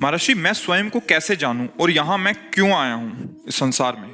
महर्षि, मैं स्वयं को कैसे जानूं और यहाँ मैं क्यों आया हूँ इस संसार में?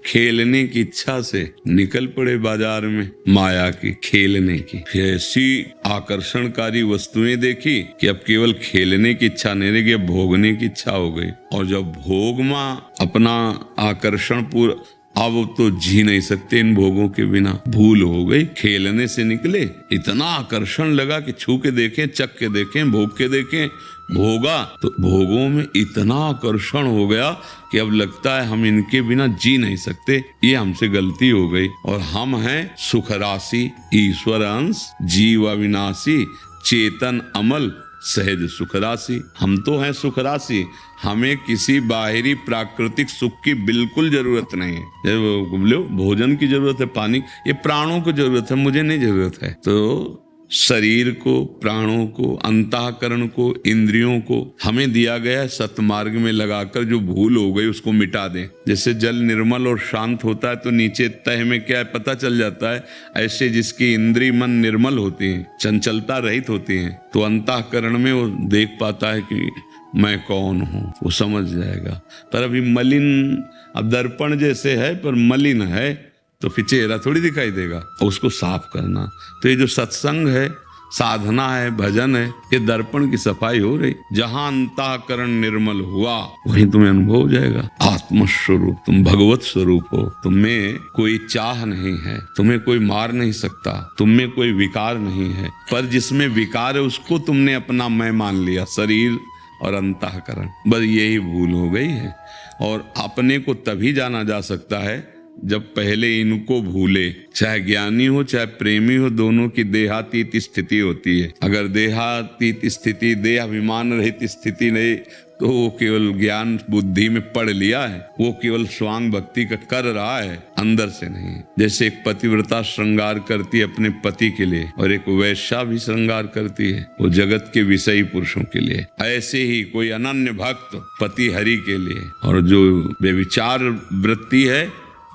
खेलने की इच्छा से निकल पड़े बाजार में, माया की, खेलने की। ऐसी आकर्षणकारी वस्तुएं देखी कि अब केवल खेलने की इच्छा नहीं रही, अब भोगने की इच्छा हो गई। और जब भोग में अपना आकर्षण पूरा, अब तो जी नहीं सकते इन भोगों के बिना, भूल हो गई। खेलने से निकले, इतना आकर्षण लगा कि छू के देखें, चख के देखें, भोग के देखें, भोगा तो भोगों में इतना आकर्षण हो गया कि अब लगता है हम इनके बिना जी नहीं सकते। ये हमसे गलती हो गई। और हम हैं सुख राशि, ईश्वर अंश, जीव अविनाशी, चेतन अमल, सहज सुख राशि। हम तो हैं सुख राशि, हमें किसी बाहरी प्राकृतिक सुख की बिल्कुल जरूरत नहीं है। जब भोजन की जरूरत है, पानी, ये प्राणों को जरूरत है, मुझे नहीं जरूरत है। तो शरीर को, प्राणों को, अंतःकरण को, इंद्रियों को हमें दिया गया सतमार्ग में लगाकर जो भूल हो गई उसको मिटा दें। जैसे जल निर्मल और शांत होता है तो नीचे तह में क्या है पता चल जाता है, ऐसे जिसकी इंद्रिय मन निर्मल होती हैं, चंचलता रहित होती हैं, तो अंतःकरण में वो देख पाता है कि मैं कौन हूँ, वो समझ जाएगा। पर अभी मलिन, अब दर्पण जैसे है पर मलिन है तो फिर चेहरा थोड़ी दिखाई देगा, उसको साफ करना। तो ये जो सत्संग है, साधना है, भजन है, ये दर्पण की सफाई हो रही। जहां अंतःकरण निर्मल हुआ वहीं तुम्हें अनुभव हो जाएगा आत्मस्वरूप, तुम भगवत स्वरूप हो। तुम्हें कोई चाह नहीं है, तुम्हें कोई मार नहीं सकता, तुम्हें कोई विकार नहीं है। पर जिसमें विकार है उसको तुमने अपना मैं मान लिया, शरीर और अंतःकरण। बस यही भूल हो गई है। और अपने को तभी जाना जा सकता है जब पहले इनको भूले। चाहे ज्ञानी हो चाहे प्रेमी हो, दोनों की देहातीत स्थिति होती है। अगर देहातीत स्थिति, देह अभिमान रहित स्थिति नहीं, तो वो केवल ज्ञान बुद्धि में पढ़ लिया है, वो केवल स्वांग भक्ति का कर रहा है, अंदर से नहीं। जैसे एक पतिव्रता श्रृंगार करती है अपने पति के लिए, और एक वैश्या भी श्रृंगार करती है वो जगत के विषयी पुरुषों के लिए, ऐसे ही कोई अनन्य भक्त पति हरि के लिए, और जो व्यभिचार वृत्ति है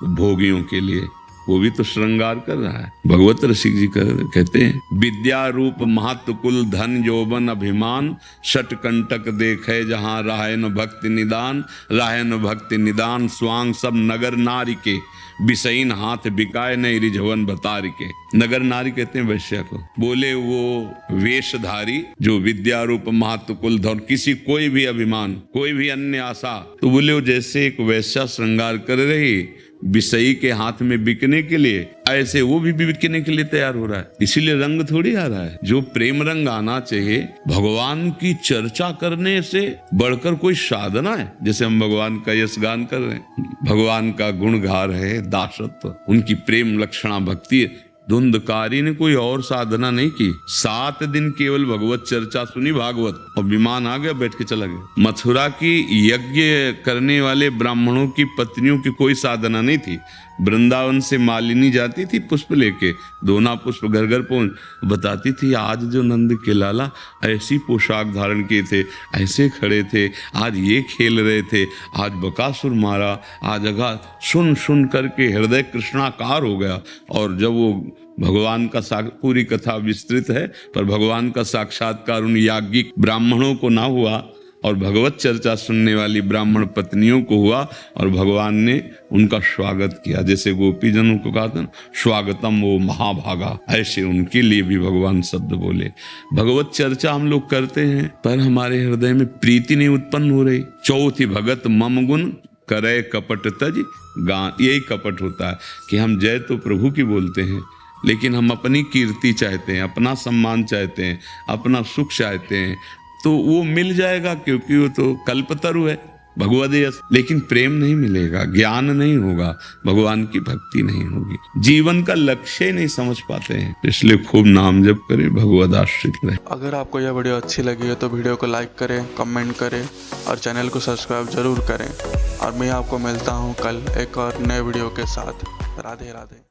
भोगियों के लिए, वो भी तो श्रृंगार कर रहा है। भगवत रसिक जी कहते हैं, विद्या रूप महत्व कुल धन यौवन अभिमान, षट कंटक देखे जहाँ राहे न भक्ति निदान, राहे न भक्ति निदान, स्वांग सब नगर नारी के, विषयीन हाथ बिकाए नहीं रिझवन बतार के। नगर नारी कहते हैं वैश्या को। बोले वो वेशधारी जो विद्या रूप महत्व कुल धन, किसी कोई भी अभिमान, कोई भी अन्य आशा, तो बोले वो जैसे एक वैश्या श्रृंगार कर रही विषयी के हाथ में बिकने के लिए, ऐसे वो भी बिकने के लिए तैयार हो रहा है। इसीलिए रंग थोड़ी आ रहा है। जो प्रेम रंग आना चाहिए, भगवान की चर्चा करने से बढ़कर कोई साधना है। जैसे हम भगवान का यश गान कर रहे हैं, भगवान का गुण गा रहे हैं, दासत्व, उनकी प्रेम लक्षणा भक्ति है। धुंधकारी ने कोई और साधना नहीं की, 7 दिन केवल भगवत चर्चा सुनी, भागवत, और विमान आ गया, बैठ के चला गया। मथुरा की यज्ञ करने वाले ब्राह्मणों की पत्नियों की कोई साधना नहीं थी। वृंदावन से मालिनी जाती थी पुष्प लेके, दोना पुष्प घर घर पहुंच बताती थी, आज जो नंद के लाला ऐसी पोशाक धारण किए थे, ऐसे खड़े थे, आज ये खेल रहे थे, आज बकासुर मारा, आज अगा, सुन सुन करके हृदय कृष्णाकार हो गया। और जब वो भगवान का पूरी कथा विस्तृत है, पर भगवान का साक्षात्कार उन याज्ञिक ब्राह्मणों को ना हुआ और भगवत चर्चा सुनने वाली ब्राह्मण पत्नियों को हुआ, और भगवान ने उनका स्वागत किया। जैसे गोपीजनों को कहा था स्वागतम वो महाभागा, ऐसे उनके लिए भी भगवान शब्द बोले। भगवत चर्चा हम लोग करते हैं पर हमारे हृदय में प्रीति नहीं उत्पन्न हो रही। चौथी भगत मम गुण करे कपट तज गान, यही कपट होता है कि हम जय तो प्रभु की बोलते हैं, लेकिन हम अपनी कीर्ति चाहते हैं, अपना सम्मान चाहते हैं, अपना सुख चाहते हैं, तो वो मिल जाएगा क्योंकि वो तो कल्पतरु है भगवदयस, लेकिन प्रेम नहीं मिलेगा, ज्ञान नहीं होगा, भगवान की भक्ति नहीं होगी, जीवन का लक्ष्य नहीं समझ पाते हैं। इसलिए खूब नाम जप करें, भगवद आश्रित रहे। अगर आपको यह वीडियो अच्छी लगी है तो वीडियो को लाइक करें, कमेंट करें और चैनल को सब्सक्राइब जरूर करें। और मैं आपको मिलता हूँ कल एक और नए वीडियो के साथ। राधे राधे।